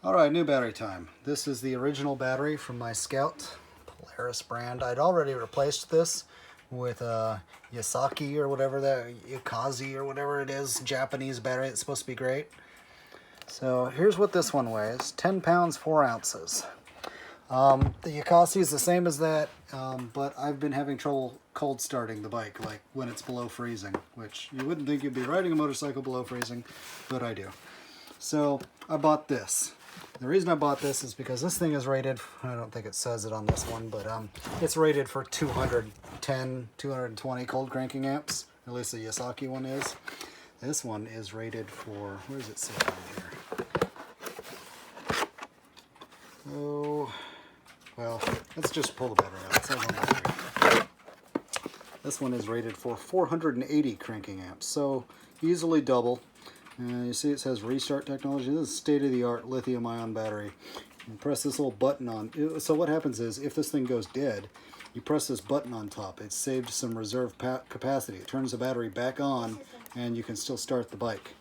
Alright, new battery time. This is the original battery from my Scout Polaris brand. I'd already replaced this with a Yasaki or whatever that, Yukazi or whatever it is, Japanese battery. It's supposed to be great. So here's what this one weighs. 10 pounds, 4 ounces. The Yukazi is the same as that, but I've been having trouble cold starting the bike, like when it's below freezing, which you wouldn't think you'd be riding a motorcycle below freezing, but I do. So I bought this. The reason I bought this is because this thing is rated, I don't think it says it on this one, but it's rated for 210, 220 cold cranking amps. At least the Yasaki one is. This one is rated for, where does it say on here? Oh, well, let's just pull the battery out. It says on the battery. This one is rated for 480 cranking amps, so easily double. You see it says restart technology. This is state-of-the-art lithium-ion battery. You press this little button on. So what happens is, if this thing goes dead, you press this button on top. It's saved some reserve capacity. It turns the battery back on, and you can still start the bike.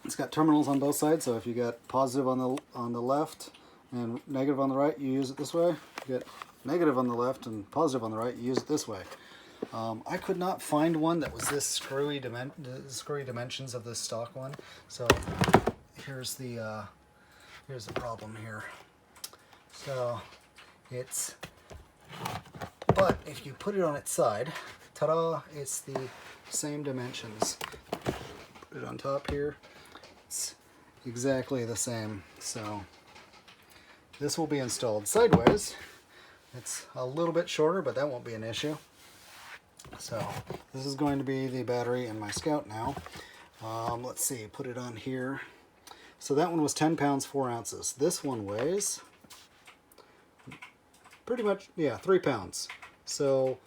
It's got terminals on both sides, so if you got positive on the left and negative on the right, you use it this way. If you got negative on the left and positive on the right, you use it this way. I could not find one that was this screwy dimensions of this stock one. So here's the problem here. So but if you put it on its side, ta-da! It's the same dimensions. Put it on top here. It's exactly the same. So this will be installed sideways. It's a little bit shorter, but that won't be an issue. So this is going to be the battery in my Scout now. Let's see, put it on here. So that one was 10 pounds, 4 ounces. This one weighs pretty much, 3 pounds. So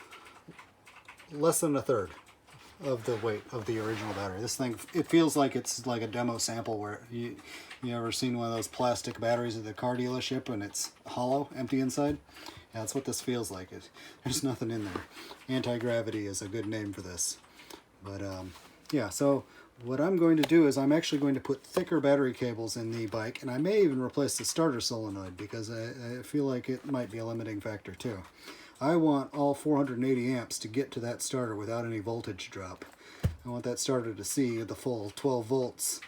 less than a third of the weight of the original battery. This thing, it feels like it's like a demo sample where you ever seen one of those plastic batteries at the car dealership and it's hollow, empty inside? Yeah, that's what this feels like. There's nothing in there. Anti-gravity is a good name for this. But yeah, so what I'm going to do is I'm actually going to put thicker battery cables in the bike, and I may even replace the starter solenoid because I feel like it might be a limiting factor too. I want all 480 amps to get to that starter without any voltage drop. I want that starter to see the full 12 volts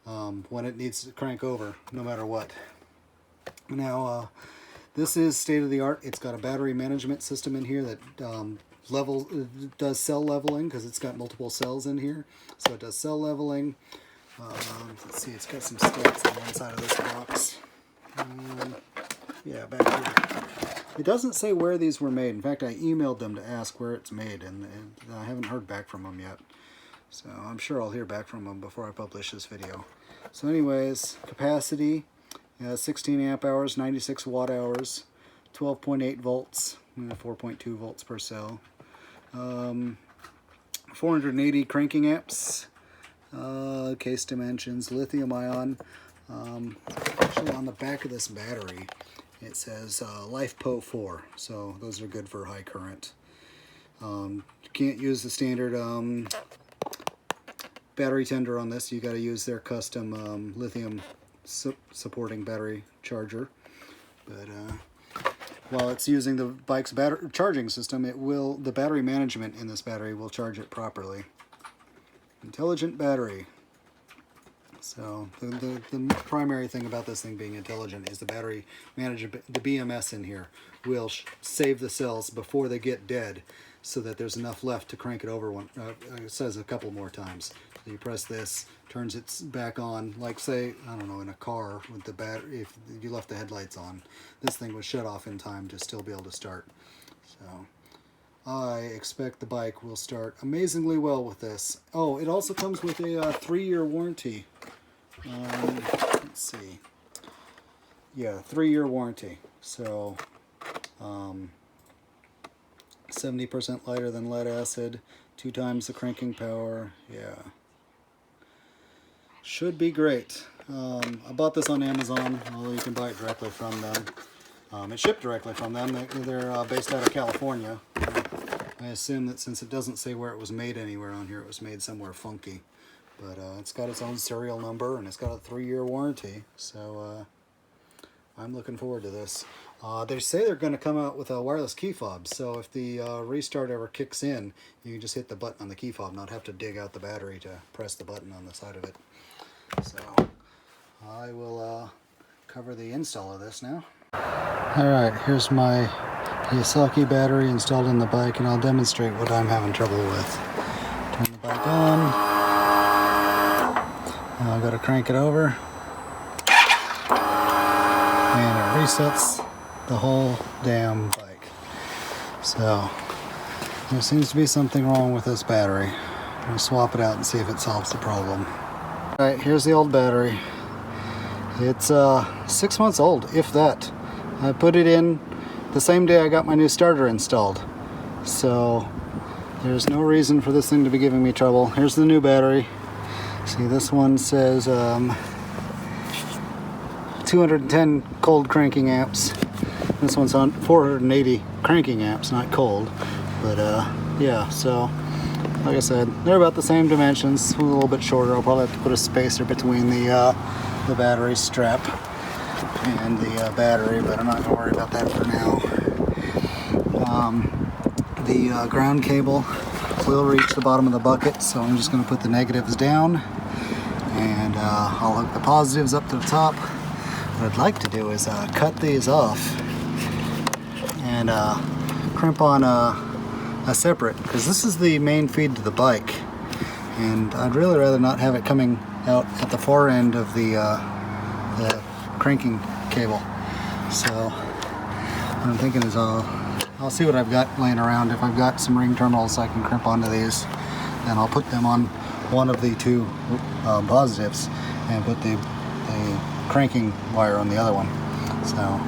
when it needs to crank over, no matter what. Now, this is state-of-the-art. It's got a battery management system in here that does cell leveling because it's got multiple cells in here. So it does cell leveling. Let's see, it's got some stats on one side of this box. Yeah, back here. It doesn't say where these were made. In fact, I emailed them to ask where it's made, and I haven't heard back from them yet. So I'm sure I'll hear back from them before I publish this video. So anyways, capacity. 16 amp hours, 96 watt hours, 12.8 volts, 4.2 volts per cell, 480 cranking amps, case dimensions, lithium ion. Actually on the back of this battery it says LifePo 4, so those are good for high current. You can't use the standard battery tender on this. You got to use their custom lithium supporting battery charger. But while it's using the bike's battery charging system, the battery management in this battery will charge it properly. Intelligent battery. So the primary thing about this thing being intelligent is the battery management. The BMS in here will save the cells before they get dead, so that there's enough left to crank it over one. It says a couple more times. So you press this, turns it back on, like say, I don't know, in a car with the battery, if you left the headlights on, this thing would shut off in time to still be able to start. So I expect the bike will start amazingly well with this. Oh, it also comes with a 3-year warranty. Let's see. Yeah, 3-year warranty. So 70% lighter than lead acid, 2 times the cranking power. Yeah. Should be great. I bought this on Amazon. Well, you can buy it directly from them. It's shipped directly from them. They're based out of California. I assume that since it doesn't say where it was made anywhere on here, it was made somewhere funky. But it's got its own serial number and it's got a 3-year warranty. So I'm looking forward to this. They say they're going to come out with a wireless key fob, so if the restart ever kicks in, you can just hit the button on the key fob, not have to dig out the battery to press the button on the side of it. So I will cover the install of this now. Alright, here's my Yuasa battery installed in the bike, and I'll demonstrate what I'm having trouble with. Turn the bike on. Now I've got to crank it over. And it resets the whole damn bike. So there seems to be something wrong with this battery. I'm going to swap it out and see if it solves the problem. Alright, here's the old battery. It's 6 months old, if that. I put it in the same day I got my new starter installed. So there's no reason for this thing to be giving me trouble. Here's the new battery. See, this one says 210 cold cranking amps. This one's on 480 cranking amps, not cold. But yeah, so like I said, they're about the same dimensions, a little bit shorter. I'll probably have to put a spacer between the battery strap and the battery, but I'm not going to worry about that for now. The ground cable will reach the bottom of the bucket, so I'm just going to put the negatives down, and I'll hook the positives up to the top. What I'd like to do is cut these off and crimp on a separate, because this is the main feed to the bike, and I'd really rather not have it coming out at the far end of the cranking cable. So what I'm thinking is I'll see what I've got laying around. If I've got some ring terminals I can crimp onto these, then I'll put them on one of the two positives and put the cranking wire on the other one. So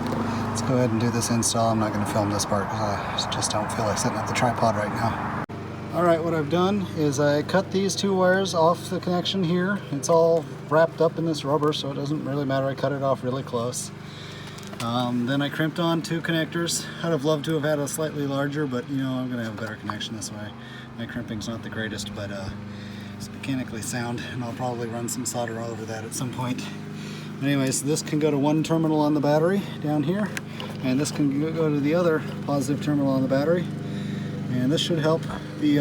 let's go ahead and do this install. I'm not going to film this part because I just don't feel like setting up the tripod right now. Alright, what I've done is I cut these two wires off the connection here. It's all wrapped up in this rubber, so it doesn't really matter. I cut it off really close. Then I crimped on two connectors. I'd have loved to have had a slightly larger, but you know, I'm going to have a better connection this way. My crimping's not the greatest, but it's mechanically sound, and I'll probably run some solder over that at some point. Anyways, this can go to one terminal on the battery down here, and this can go to the other positive terminal on the battery. And this should help the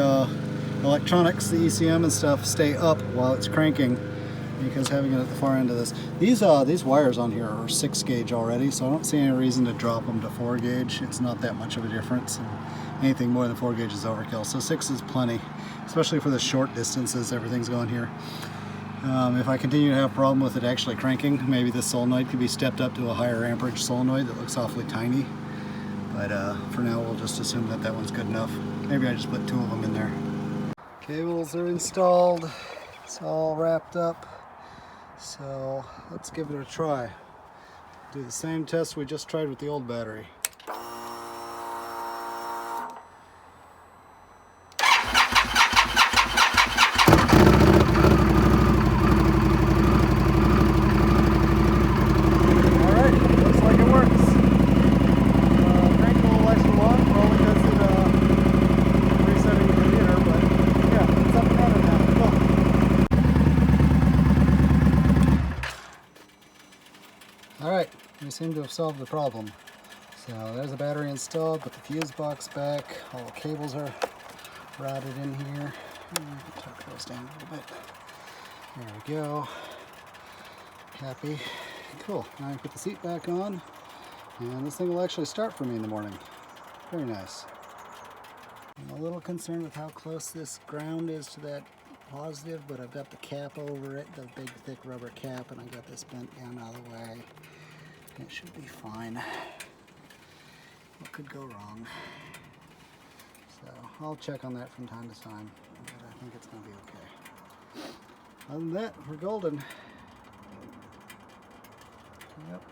electronics, the ECM and stuff, stay up while it's cranking, because having it at the far end of this. These wires on here are 6 gauge already, so I don't see any reason to drop them to 4 gauge. It's not that much of a difference, and anything more than 4 gauge is overkill. So 6 is plenty, especially for the short distances everything's going here. If I continue to have a problem with it actually cranking, maybe this solenoid could be stepped up to a higher amperage solenoid that looks awfully tiny. But for now, we'll just assume that that one's good enough. Maybe I just put 2 of them in there. Cables are installed. It's all wrapped up. So let's give it a try. Do the same test we just tried with the old battery. Alright, we seem to have solved the problem. So there's the battery installed, put the fuse box back, all the cables are routed in here. Tuck those down a little bit. There we go. Happy. Cool. Now I put the seat back on, and this thing will actually start for me in the morning. Very nice. I'm a little concerned with how close this ground is to that positive, but I've got the cap over it, the big thick rubber cap, and I got this bent down out of the way. It should be fine. What could go wrong? So I'll check on that from time to time, but I think it's going to be okay. Other than that, we're golden. Yep.